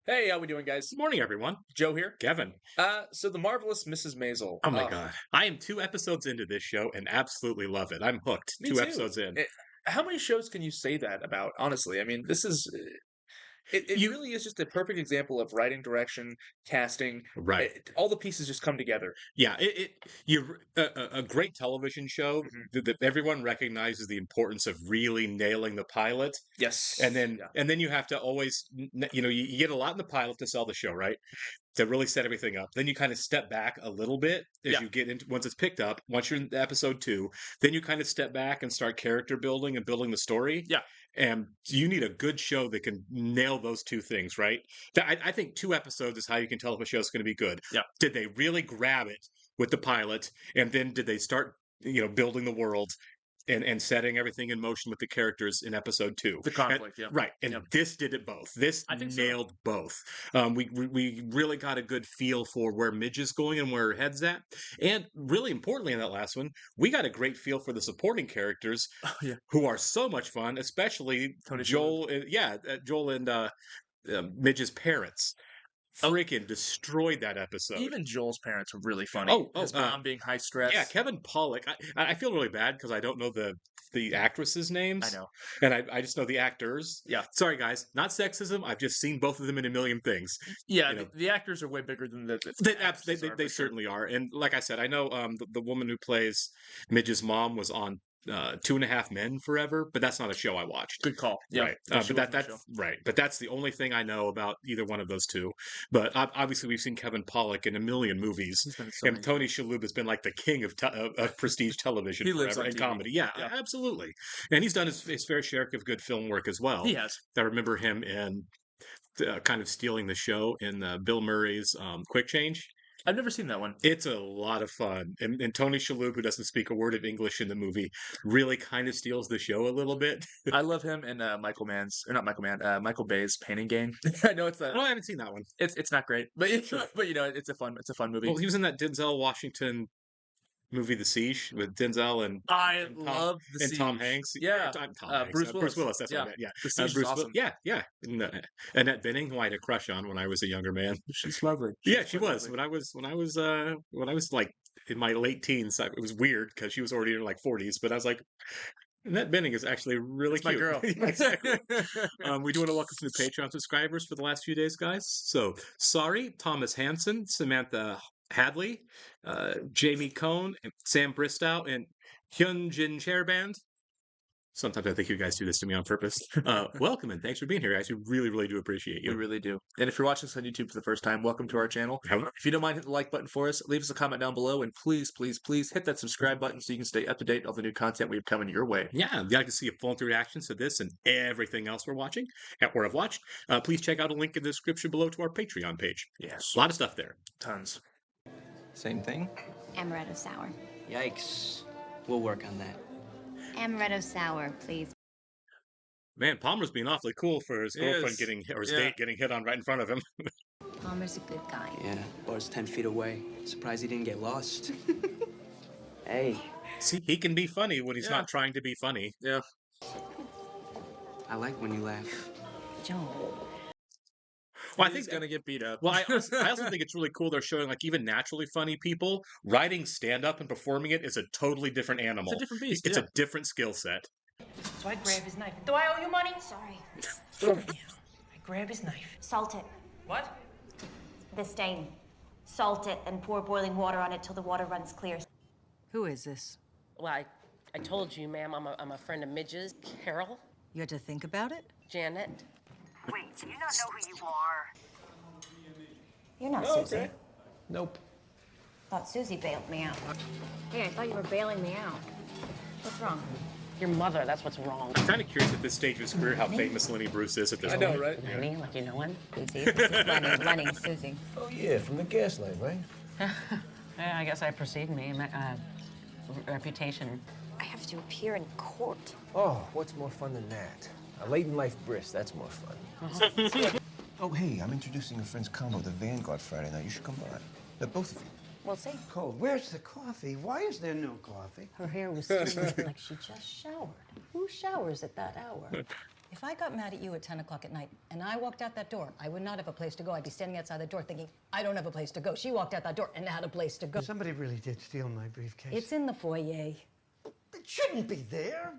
Hey, how we doing, guys? Good morning, everyone. Joe here. Kevin. So the marvelous Mrs. Maisel. Oh my God. I am 2 episodes into this show and absolutely love it. I'm hooked. Me Two too. episodes in. How many shows can you say that about? Honestly, I mean, this is it You really is just a perfect example of writing, direction, casting. right. All the pieces just come together. Yeah, a great television show Mhm. that everyone recognizes the importance of really nailing the pilot. And Yes. then Yeah. and then you have to always you get a lot in the pilot to sell the show, right? To really set everything up. Then you kind of step back a little bit as Yeah. you get into once it's picked up, once you're in episode 2, then you kind of step back and start character building and building the story. Yeah. And you need a good show that can nail those two things, right? I think 2 episodes is how you can tell if a show's going to be good. Yeah. Did they really grab it with the pilot, and then did they start, building the world and setting everything in motion with the characters in episode 2? The conflict. Yeah. Right, and Yeah. this did it both. This I think so. nailed both. We really got a good feel for where Midge is going and where her head's at, and really importantly in that last one, we got a great feel for the supporting characters Oh, yeah. who are so much fun, especially Tony Joel. Joel and Midge's parents. Oh. Freaking destroyed that episode. Even Joel's parents were really funny. His mom being high stress. Yeah, Kevin Pollak. I feel really bad because I don't know the actresses' names. I know. And I just know the actors. Yeah. Sorry, guys. Not sexism. I've just seen both of them in a million things. Yeah. You know. The actors are way bigger than the They certainly are. And like I said, I know the woman who plays Midge's mom was on 2.5 Men forever, but that's not a show I watched. Good call. Yeah. Right. Yeah, she But was in the that's show. right. But that's the only thing I know about either one of those two. But obviously, we've seen Kevin Pollak in a million movies, He's been in so and many Tony Shalhoub has been like the king of prestige television He lives forever on and TV. comedy. Yeah, Yeah. absolutely. And he's done his fair share of good film work as well. He has. I remember him in kind of stealing the show in Bill Murray's Quick Change. I've never seen that one. It's a lot of fun. And Tony Shalhoub, who doesn't speak a word of English in the movie, really kind of steals the show a little bit. I love him and Michael Bay's Painting Game. I know it's Oh, I haven't seen that one. it's not great, but Sure. but it's a fun movie. Well, he was in that Denzel Washington movie, The Siege, with Denzel I and Tom, love the and Tom Siege. Hanks. Yeah, Tom Hanks. Bruce Willis. Bruce Willis. That's what I meant. Yeah, The Siege is Bruce awesome. Yeah, yeah. And, Annette Bening, who I had a crush on when I was a younger man. She's lovely. Yeah, she was. When I was like in my late teens, it was weird because she was already in her like 40s. But I was like, Annette Bening is actually really That's my cute. girl. Yeah, exactly. We do want to welcome some new Patreon subscribers for the last few days, guys. So, sorry, Thomas Hansen, Samantha Hadley, Jamie Cohn, and Sam Bristow, and Hyun Jin Chairband. Sometimes I think you guys do this to me on purpose. Welcome and thanks for being here, guys. We really, really do appreciate We you. really do. And if you're watching this on YouTube for the first time, welcome to our channel. Hello. If you don't mind hitting the like button for us, leave us a comment down below, and please, please, please hit that subscribe button so you can stay up to date on the new content we have coming your way. Yeah, if you'd like to see a full reactions to this and everything else we're watching or have watched, please check out a link in the description below to our Patreon page. Yes. A lot of stuff there. Tons. Same thing? Amaretto sour. Yikes. We'll work on that. Amaretto sour, please. Man, Palmer's being awfully cool for his He girlfriend is. getting, or his Yeah. date getting hit on right in front of him. Palmer's a good guy. Yeah, bar's 10 feet away. Surprised he didn't get lost. Hey, See, he can be funny when he's Yeah. not trying to be funny. Yeah. I like when you laugh. Joel. Well, I He's think gonna get beat up. Well, I also think it's really cool they're showing like even naturally funny people writing stand up and performing it is a totally different animal. It's a different beast. It's yeah. a different skill set. So I grab his knife. Do I owe you money? Sorry. I grab his knife. Salt it. What? The stain. Salt it and pour boiling water on it till the water runs clear. Who is this? Well, I told you, ma'am, I'm a friend of Midge's. Carol, You had to think about it? Janet. Wait, do you not know who you are? You're not Oh, Susie. okay. Nope. Thought Susie bailed me out. Hey, I thought you were bailing me out. What's wrong? Your mother, that's what's wrong. I'm kind of curious at this stage of his career how famous Lenny Bruce is at this I point. know, right? Lenny, like you know him? Susie. This is Lenny, Susie. Oh, yeah, from the Gaslight, right? Yeah, I guess I precede me. Reputation. I have to appear in court. Oh, what's more fun than that? A late-in-life bris, that's more fun. Oh, hey, I'm introducing a friend's combo, the Vanguard, Friday night. You should come by. Both of you. We'll see. Cold, where's the coffee? Why is there no coffee? Her hair was streaming like she just showered. Who showers at that hour? If I got mad at you at 10 o'clock at night and I walked out that door, I would not have a place to go. I'd be standing outside the door thinking, I don't have a place to go. She walked out that door and had a place to go. Somebody really did steal my briefcase. It's in the foyer. It shouldn't be there.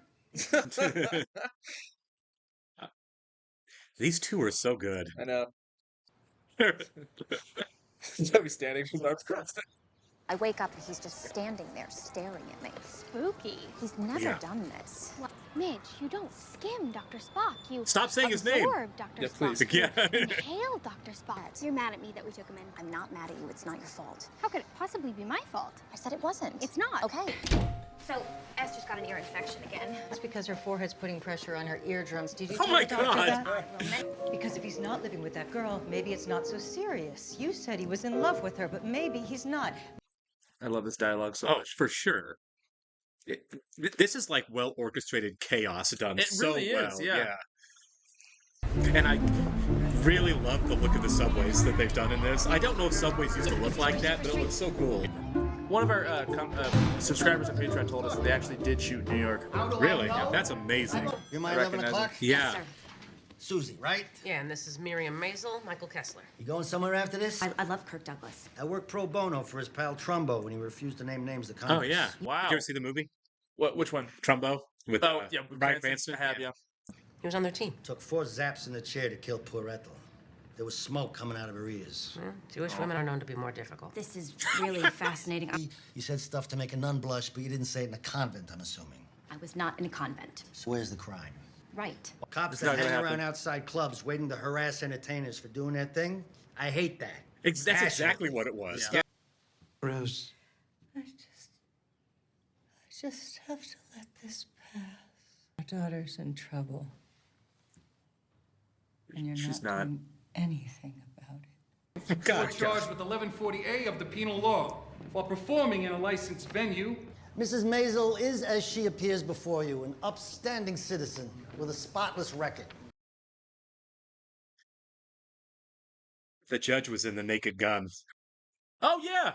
These two are so good. I know. I'll be standing with arms crossed. I wake up and he's just standing there staring at me. Spooky. He's never Yeah. done this. Midge, you don't skim Dr. Spock. You Stop saying his name. absorb Dr. Yeah, Spock. please. Yeah. You inhale Dr. Spock. You're mad at me that we took him in. I'm not mad at you. It's not your fault. How could it possibly be my fault? I said it wasn't. It's not. Okay. So, Esther's got an ear infection again. It's because her forehead's putting pressure on her eardrums. Did you Oh tell my the doctor God. that? Because if he's not living with that girl, maybe it's not so serious. You said he was in love with her, but maybe he's not. I love this dialogue so Oh, much. for sure. This is like well orchestrated chaos done It so really is, well. yeah. And I really love the look of the subways that they've done in this. I don't know if subways used to look like that, but it looks so cool. One of our subscribers on Patreon told us that they actually did shoot New York. Really? That's amazing. You're my I 11 recognize o'clock? Yeah. Susie, right? Yeah, and this is Miriam Maisel, Michael Kessler. You going somewhere after this? I love Kirk Douglas. I worked pro bono for his pal Trumbo when he refused to name names to Oh, Congress. yeah. Wow. Did you ever see the movie? Which one? Trumbo? With Oh, yeah. Bryan Cranston. Cranston? I have, yeah. He was on their team. Took 4 zaps in the chair to kill poor Ethel. There was smoke coming out of her ears. Jewish women are known to be more difficult. This is really fascinating. You said stuff to make a nun blush, but you didn't say it in a convent, I'm assuming. I was not in a convent. So where's the crime? Right. Cops It's that not hang gonna around happen. outside clubs waiting to harass entertainers for doing their thing? I hate that. That's exactly what it was. Yeah. Rose. I just have to let this pass. My daughter's in trouble. And you're She's not not. doing anything about it. God, Charged with 1140A of the penal law while performing in a licensed venue. Mrs. Maisel is as she appears before you, an upstanding citizen with a spotless record. the judge was in The Naked Gun. Oh, yeah.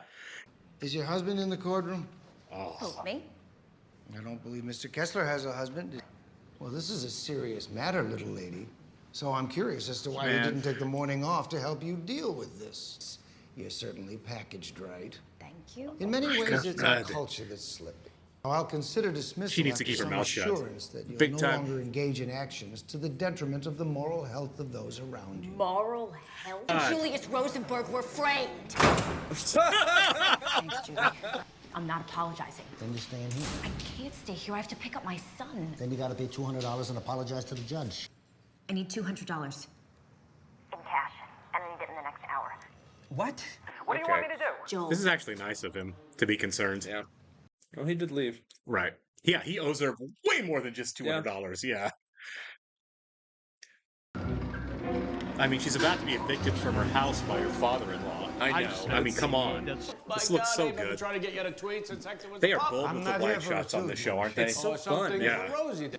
Is your husband in the courtroom? Oh. Who, me? I don't believe Mr. Kessler has a husband. Well, this is a serious matter, little lady. So I'm curious as to why he didn't take the morning off to help you deal with this. You're certainly packaged right. Thank you. In many ways, it's our God. culture that's slipping. Now, I'll consider dismissal She needs to after keep her some mouth shut. assurance that you'll Big no time. longer engage in actions to the detriment of the moral health of those around you. Moral health? Julius Rosenberg, we're framed. Thanks, Judy. I'm not apologizing. Then you're staying here. I can't stay here. I have to pick up my son. Then you gotta pay $200 and apologize to the judge. I need $200. In cash, and I need it in the next hour. What? What do you want me to do? Joel. This is actually nice of him to be concerned. Yeah. Well, he did leave. Right. Yeah, he owes her way more than just $200. Yeah. I mean, she's about to be evicted from her house by her father-in-law. I know. I mean, come on. This looks so good. Trying to get you to tweets and text it with They are bold I'm with the not here wide for the shots on truth, this show, aren't they? It's so fun. Yeah.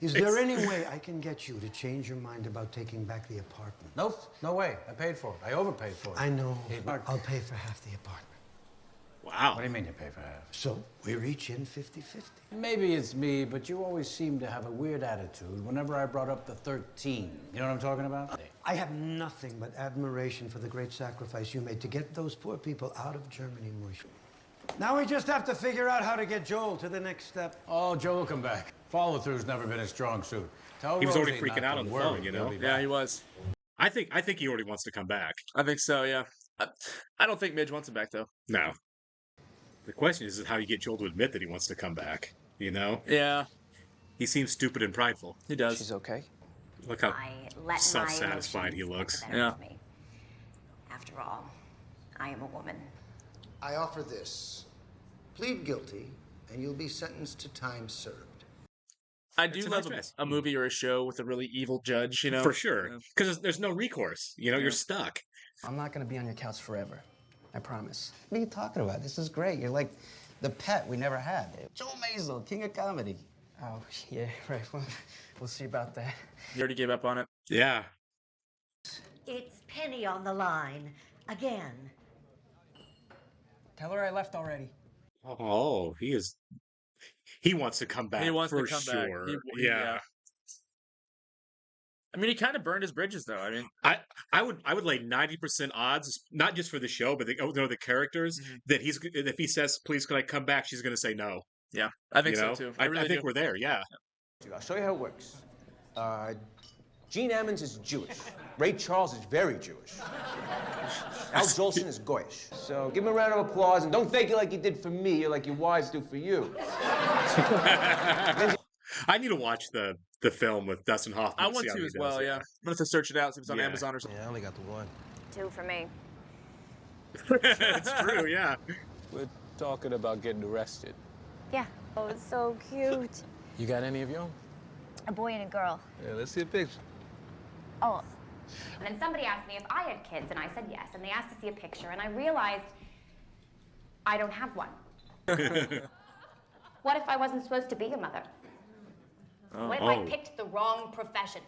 Is there any way I can get you to change your mind about taking back the apartment? Nope, no way. I paid for it. I overpaid for it. I know. I'll pay for half the apartment. Wow. What do you mean you pay for half? So we're each in 50-50. Maybe it's me, but you always seem to have a weird attitude whenever I brought up the 13. You know what I'm talking about? I have nothing but admiration for the great sacrifice you made to get those poor people out of Germany, Moish. Now we just have to figure out how to get Joel to the next step. Oh, Joe will come back. Follow-through's never been his strong suit. Tell He was already Rosie freaking not out to on the worry, phone, you know? he'll be Yeah, back. he was. I think he already wants to come back. I think so, yeah. I don't think Midge wants him back, though. No. The question is how you get Joel to admit that he wants to come back, you know? Yeah, He seems stupid and prideful. he does. She's okay. Look how I let self-satisfied my he emotions looks. get the better Yeah. of me. After all, I am a woman. I offer this. Plead guilty, and you'll be sentenced to time served. I It's do a love nice choice. a movie or a show with a really evil judge, you know? For sure. Yeah. Because there's no recourse. You know, you're stuck. I'm not gonna be on your couch forever. I promise. What are you talking about? This is great. You're like the pet we never had. Joel Maisel, king of comedy. Oh, yeah, right. We'll see about that. You already gave up on it? Yeah. It's Penny on the line. Again. Tell her I left already. Oh, he wants to come back. He wants for to come back. sure. He- yeah. yeah. I mean, he kind of burned his bridges, though. I mean, I would lay 90% odds, not just for the show, but the characters, that if he says, "Please, could I come back?" she's going to say no. Yeah, I think so too. I really think do. we're there. Yeah. I'll show you how it works. Gene Ammons is Jewish. Ray Charles is very Jewish. Al Jolson is Goyish. So give him a round of applause and don't fake it like you did for me or like your wives do for you. I need to watch the film with Dustin Hoffman. I want to as well, yeah. I'm going to search it out, see if it's on Amazon or something. Yeah, I only got the one. 2 for me. It's true, yeah. We're talking about getting arrested. Yeah. Oh, it's so cute. You got any of your own? A boy and a girl. Yeah, let's see a picture. Oh. And then somebody asked me if I had kids, and I said yes. And they asked to see a picture, and I realized I don't have one. What if I wasn't supposed to be a mother? What if I picked the wrong profession?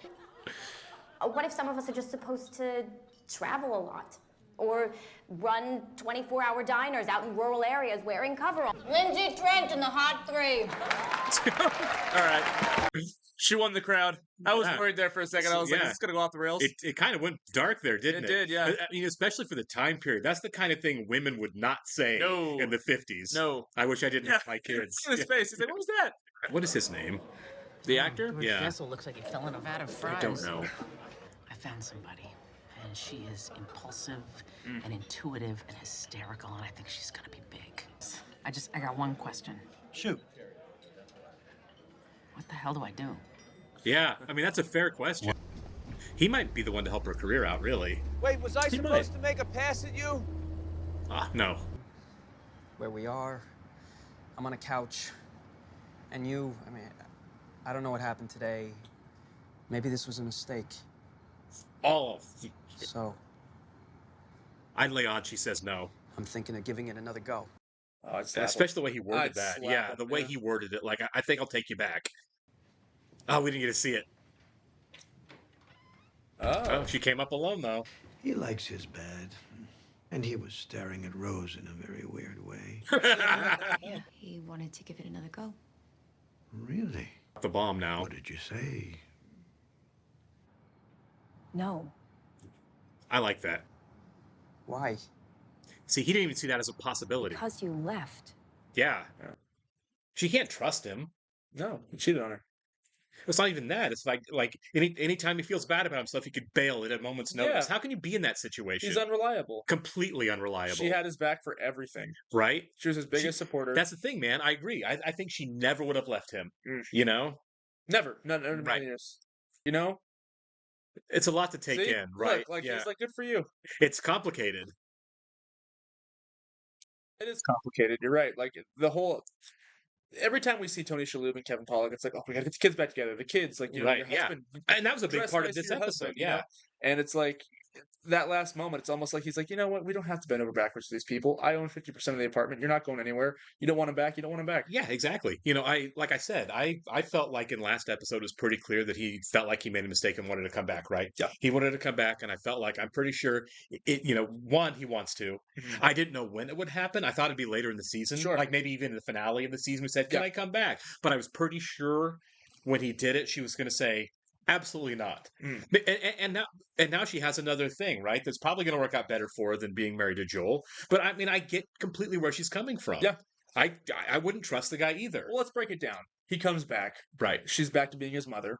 What if some of us are just supposed to travel a lot? Or run 24-hour diners out in rural areas wearing coveralls? Lindsay Trent in the Hot 3. All right. She won the crowd. I was worried there for a second. I was like, is this going to go off the rails? It kind of went dark there, didn't it? It did, yeah. I mean, especially for the time period. That's the kind of thing women would not say in the 50s. No. I wish I didn't have my kids. Look at his face. He's like, what was that? What is his name? The actor? Yeah. Kessel looks like he fell in a vat of fries. I don't know. I found somebody, and she is impulsive and intuitive and hysterical, and I think she's gonna be big. I got one question. Shoot. What the hell do I do? Yeah, I mean, that's a fair question. He might be the one to help her career out, really. Wait, was I supposed to make a pass at you? No. Where we are, I'm on a couch, and you, I mean, I don't know what happened today. Maybe this was a mistake. So, I'd lay odds she says no. I'm thinking of giving it another go. Oh, Especially the way he worded that. Yeah, the way he worded it. Like, I think I'll take you back. Oh, we didn't get to see it. Oh, she came up alone, though. He likes his bed. And he was staring at Rose in a very weird way. He wanted to give it another go. Really? The bomb now. What did you say? No. I like that. Why? See, he didn't even see that as a possibility. Because you left. Yeah. She can't trust him. No, he cheated on her. It's not even that. It's like anytime he feels bad about himself, he could bail at a moment's notice. Yeah. How can you be in that situation? He's unreliable. Completely unreliable. She had his back for everything. Right? She was his biggest supporter. That's the thing, man. I agree. I think she never would have left him. You know? Never. Not in Right. years. You know? It's a lot to take See? in, right? Look, like, he's like, good for you. It's complicated. It is complicated. You're right. Like, the whole... Every time we see Tony Shalhoub and Kevin Pollak, it's like, oh, we gotta get the kids back together. The kids, like, you know, your husband... And that was a big dress part of nice this for your episode, husband, you know? And it's like, that last moment, it's almost like he's like, you know what? We don't have to bend over backwards for these people. I own 50% of the apartment. You're not going anywhere. You don't want him back. You don't want him back. Yeah, exactly. You know, like I said, I felt like in last episode it was pretty clear that he felt like he made a mistake and wanted to come back, right? Yeah. He wanted to come back, and I felt like I'm pretty sure you know, one, he wants to. Mm-hmm. I didn't know when it would happen. I thought it'd be later in the season. Sure. Like maybe even in the finale of the season we said, Can I come back? But I was pretty sure when he did it, she was gonna say, absolutely not. And now she has another thing, right? That's probably going to work out better for her than being married to Joel. But I mean, I get completely where she's coming from. Yeah. I wouldn't trust the guy either. Well, let's break it down. He comes back. Right. She's back to being his mother.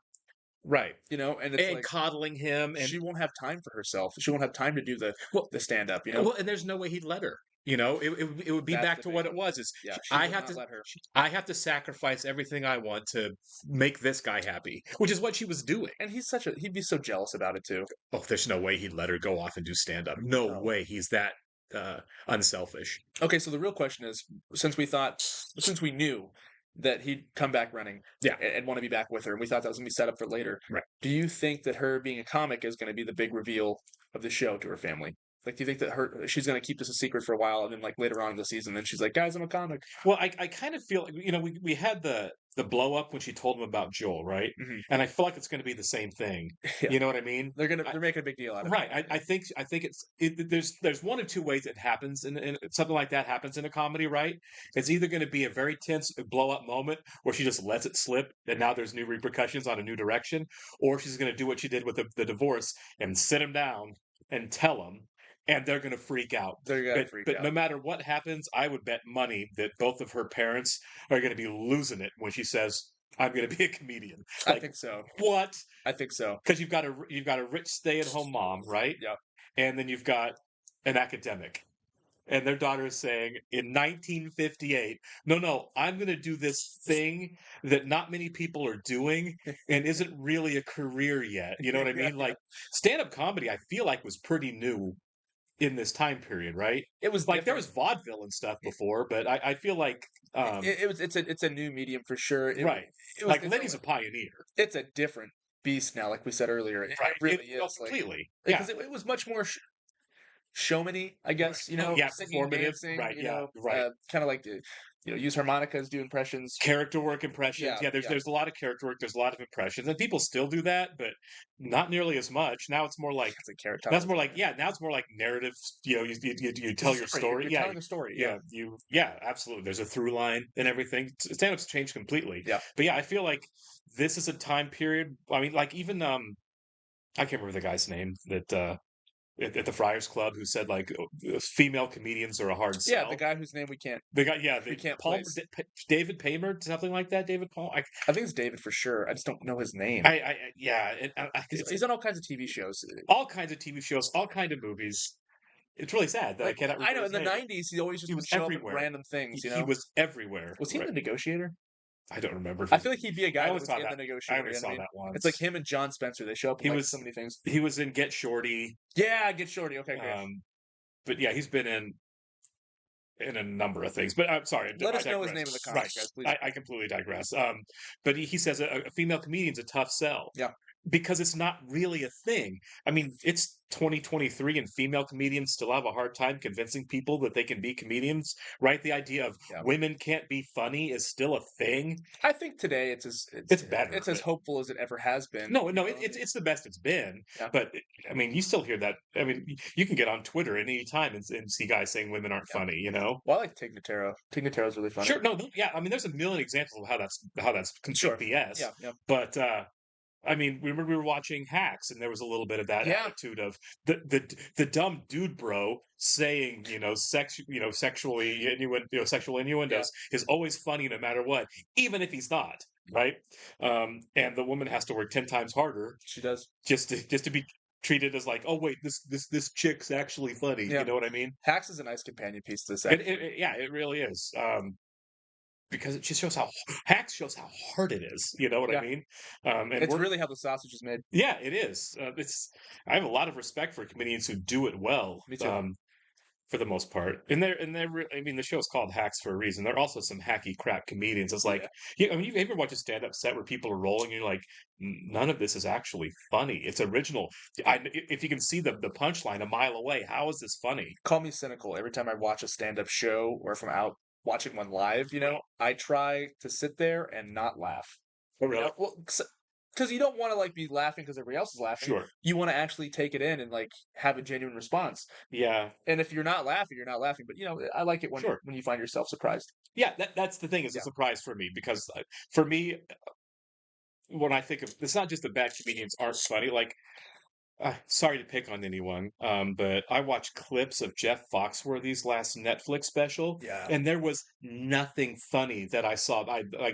Right. You know, and it's like, coddling him. And she won't have time for herself. She won't have time to do the stand up, you know? Well, and there's no way he'd let her. You know, it would be That's back the to thing. what it was. Is Yeah, I have to sacrifice everything I want to make this guy happy, which is what she was doing. And he'd be so jealous about it too. Oh, there's no way he'd let her go off and do stand up. No way. He's that unselfish. Okay, so the real question is, since we knew that he'd come back running, and want to be back with her, and we thought that was going to be set up for later. Right. Do you think that her being a comic is going to be the big reveal of the show to her family? Like, do you think that she's gonna keep this a secret for a while, and then like later on in the season, then she's like, "Guys, I'm a comic." Well, I kind of feel like, we had the blow up when she told him about Joel, right? And I feel like it's going to be the same thing. Yeah. You know what I mean? They're making a big deal out of Right. it. I think there's one of two ways it happens, and something like that happens in a comedy, right? It's either going to be a very tense blow up moment where she just lets it slip, and now there's new repercussions on a new direction, or she's going to do what she did with the divorce and sit him down and tell him, and they're going to freak out. They're gonna freak out. But no matter what happens, I would bet money that both of her parents are going to be losing it when she says, "I'm going to be a comedian." I think so. What? I think so. Because you've got a rich stay-at-home mom, right? Yeah. And then you've got an academic, and their daughter is saying in 1958, "No, I'm going to do this thing that not many people are doing, and isn't really a career yet." You know what I mean? Like, stand-up comedy, I feel like was pretty new in this time period, right? It was like there was vaudeville and stuff before, but I feel like it's a new medium for sure. Right. Like Lenny's a pioneer. It's a different beast now, like we said earlier. It really is completely. Because it was much more showmany, I guess. You know, Yeah, singing, performative, dancing, right, you yeah, know, right. kind of like use harmonicas, do impressions, character work impressions. Yeah, there's a lot of character work. There's a lot of impressions, and people still do that, but not nearly as much. Now it's more like Now it's more like narrative. You know, you tell your story. You're telling a story. Absolutely. There's a through line and everything. Stand-up's changed completely. Yeah, but yeah, I feel like this is a time period. I mean, like even I can't remember the guy's name that. At the Friars Club, who said like female comedians are a hard sell. Yeah, the guy whose name we can't. We can't Palmer, place. David Paymer, something like that. David Palmer. I think it's David for sure. I just don't know his name. He's on all kinds of TV shows. All kinds of TV shows, all kinds of movies. It's really sad that I cannot remember. I know his in the name. '90s he always just would show up in random things. You know, he was everywhere. Was he in The Negotiator? I don't remember. I feel like he'd be a guy I that always was saw in that. The Negotiator. I only saw that once. It's like him and John Spencer. They show up in so many things. He was in Get Shorty. Yeah, Get Shorty. Okay, great. But yeah, he's been in a number of things. But I'm sorry. Let us know his name in the comments, guys, please. I completely digress. But he says a female comedian's a tough sell. Yeah. Because it's not really a thing. I mean, it's 2023 and female comedians still have a hard time convincing people that they can be comedians, right? The idea of women can't be funny is still a thing. I think today it's better. It's as hopeful as it ever has been. No, it's the best it's been. Yeah. But I mean, you still hear that. I mean, you can get on Twitter at any time and see guys saying women aren't funny. You know. Well, I like Tig Notaro. Tig Notaro's really funny. Sure. No. Yeah. I mean, there's a million examples of how that's complete BS. Yeah. But I mean, remember we were watching Hacks, and there was a little bit of that attitude of the dumb dude bro saying, sexual innuendos is always funny no matter what, even if he's not, right? And the woman has to work 10 times harder. She does just to be treated as like, oh wait, this chick's actually funny. Yeah. You know what I mean? Hacks is a nice companion piece to this. It really is. Because it just shows Hacks shows how hard it is. You know what I mean? And it's really how the sausage is made. Yeah, it is. I have a lot of respect for comedians who do it well. Me too. For the most part, I mean, the show is called Hacks for a reason. There are also some hacky crap comedians. It's like, I mean, you ever watch a stand-up set where people are rolling and you're like, none of this is actually funny. It's original. If you can see the punchline a mile away, how is this funny? Call me cynical. Every time I watch a stand-up show, or if I'm out watching one live, I try to sit there and not laugh. Oh, really? Well, because you don't want to be laughing because everybody else is laughing. Sure. You want to actually take it in and have a genuine response. Yeah. And if you're not laughing, you're not laughing. But I like it when you find yourself surprised. Yeah, that's the thing. It's a surprise for me because for me, when I think of, it's not just that bad comedians aren't funny. Like, sorry to pick on anyone, but I watched clips of Jeff Foxworthy's last Netflix special, and there was nothing funny that I saw.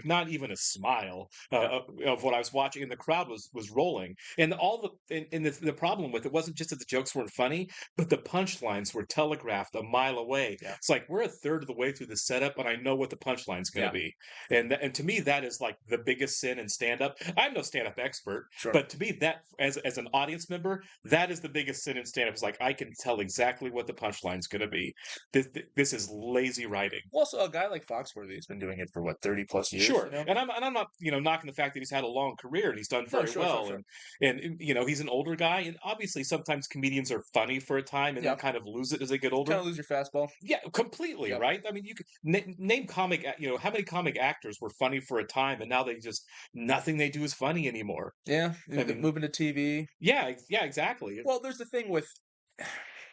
Not even a smile of what I was watching, and the crowd was rolling. And the problem with it wasn't just that the jokes weren't funny, but the punchlines were telegraphed a mile away. Yeah. It's like we're a third of the way through the setup, and I know what the punchline's going to be. And to me, that is like the biggest sin in stand-up. I'm no stand-up expert, but to me, that as an audience member, humor. That is the biggest sin in stand-up. It's like, I can tell exactly what the punchline's going to be. This is lazy writing. Well, also, a guy like Foxworthy has been doing it for what, 30 plus years? Sure, You know? and I'm not knocking the fact that he's had a long career and he's done very well, sure. and he's an older guy, and obviously sometimes comedians are funny for a time and then kind of lose it as they get older. Kind of lose your fastball. Yeah, completely, right? I mean, you could name comic, how many comic actors were funny for a time and now they just nothing they do is funny anymore. Yeah, moving to TV. Yeah, exactly. Well, there's the thing with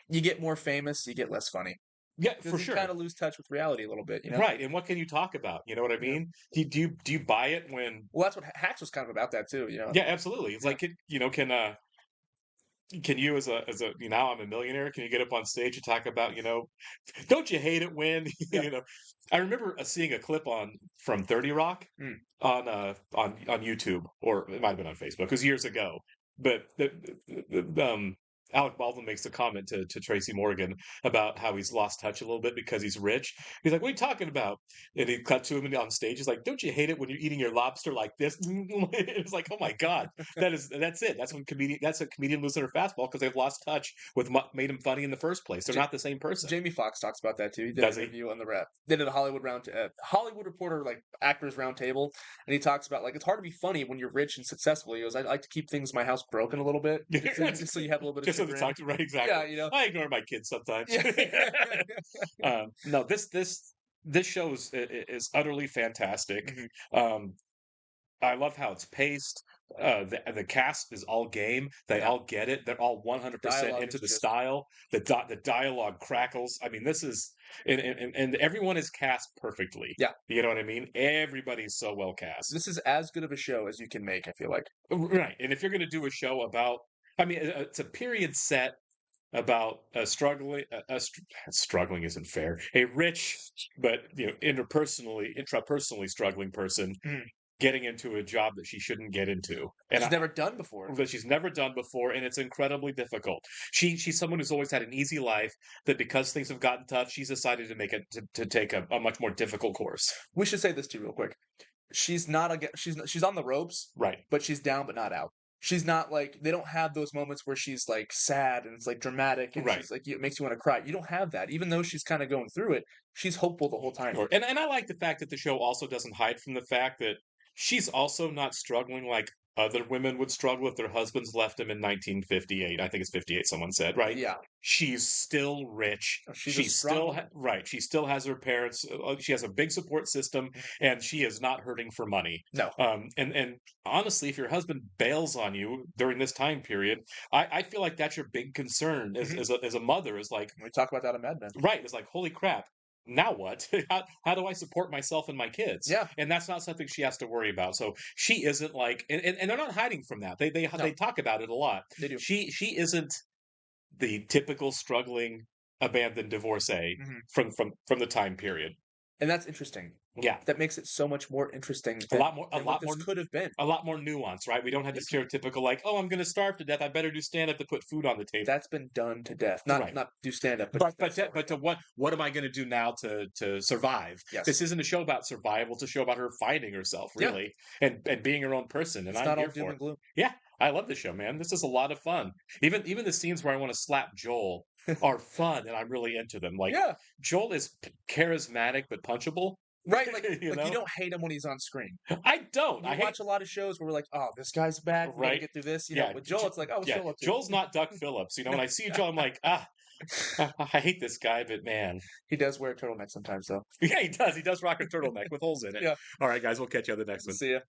you get more famous, you get less funny. Yeah, for sure. You kind of lose touch with reality a little bit, you know? Right, and what can you talk about? You know what I mean? Do you buy it when? Well, that's what Hacks was kind of about that too. You know? Yeah, absolutely. It's like can you as a now I'm a millionaire? Can you get up on stage and talk about don't you hate it when I remember seeing a clip from 30 Rock on YouTube, or it might have been on Facebook. It was years ago, but Alec Baldwin makes a comment to Tracy Morgan about how he's lost touch a little bit because he's rich. He's like, "What are you talking about?" And he cut to him on stage. He's like, "Don't you hate it when you're eating your lobster like this?" It's like, oh my god, that's it. That's a comedian losing their fastball because they've lost touch with what made him funny in the first place. They're not the same person. Jamie Foxx talks about that too. He did an interview on the Rep. They did a Hollywood Reporter like actors round table, and he talks about like it's hard to be funny when you're rich and successful. He goes, "I like to keep things in my house broken a little bit, just so you have a little bit of." Right, exactly. Yeah, I ignore my kids sometimes. No, this show is utterly fantastic. I love how it's paced. The cast is all game. They all get it. They're all 100% into the style. The dialogue crackles. I mean, this is and everyone is cast perfectly. Yeah, you know what I mean. Everybody's so well cast. This is as good of a show as you can make. I feel like. Right, and if you're going to do a show about, I mean, it's a period set about struggling isn't fair. A rich but intrapersonally struggling person getting into a job that she shouldn't get into, and she's never done before. That she's never done before, and it's incredibly difficult. She's someone who's always had an easy life. That because things have gotten tough, she's decided to make it to take a much more difficult course. We should say this too, real quick. She's on the ropes, right? But she's down, but not out. She's not like, they don't have those moments where she's like sad and it's like dramatic and she's like, it makes you want to cry. You don't have that. Even though she's kind of going through it, she's hopeful the whole time. Sure. And I like the fact that the show also doesn't hide from the fact that she's also not struggling like other women would struggle if their husbands left them in 1958. I think it's 58, someone said, right? Yeah. She's still rich. She still has her parents. She has a big support system, and she is not hurting for money. No. And honestly, if your husband bails on you during this time period, I feel like that's your big concern as a mother. Is like, we talk about that on Mad Men. Right. It's like, holy crap. Now what? How do I support myself and my kids? Yeah. And that's not something she has to worry about. So she isn't like, and they're not hiding from that. They talk about it a lot. They do. She isn't the typical struggling abandoned divorcee from the time period. And that's interesting. Yeah. That makes it so much more interesting. A lot more could have been. A lot more nuance, right? We don't have the stereotypical like, oh, I'm going to starve to death. I better do stand up to put food on the table. That's been done to death. Not do stand up, but to what am I going to do now to survive? Yes. This isn't a show about survival. It's a show about her finding herself, really, and being her own person. And it's not all doom and gloom. Yeah, I love the show, man. This is a lot of fun. Even the scenes where I want to slap Joel are fun, and I'm really into them. Like, Joel is charismatic but punchable. Right, like you don't hate him when he's on screen. I don't. I watch a lot of shows where we're like, oh, this guy's back. We're gonna get through this. You know, with Joel, it's like, oh, Joel. Joel's not Doug Phillips. When I see Joel, I'm like, I hate this guy, but man, he does wear a turtleneck sometimes, though. Yeah, he does. He does rock a turtleneck with holes in it. Yeah. All right, guys, we'll catch you on the next one. See ya.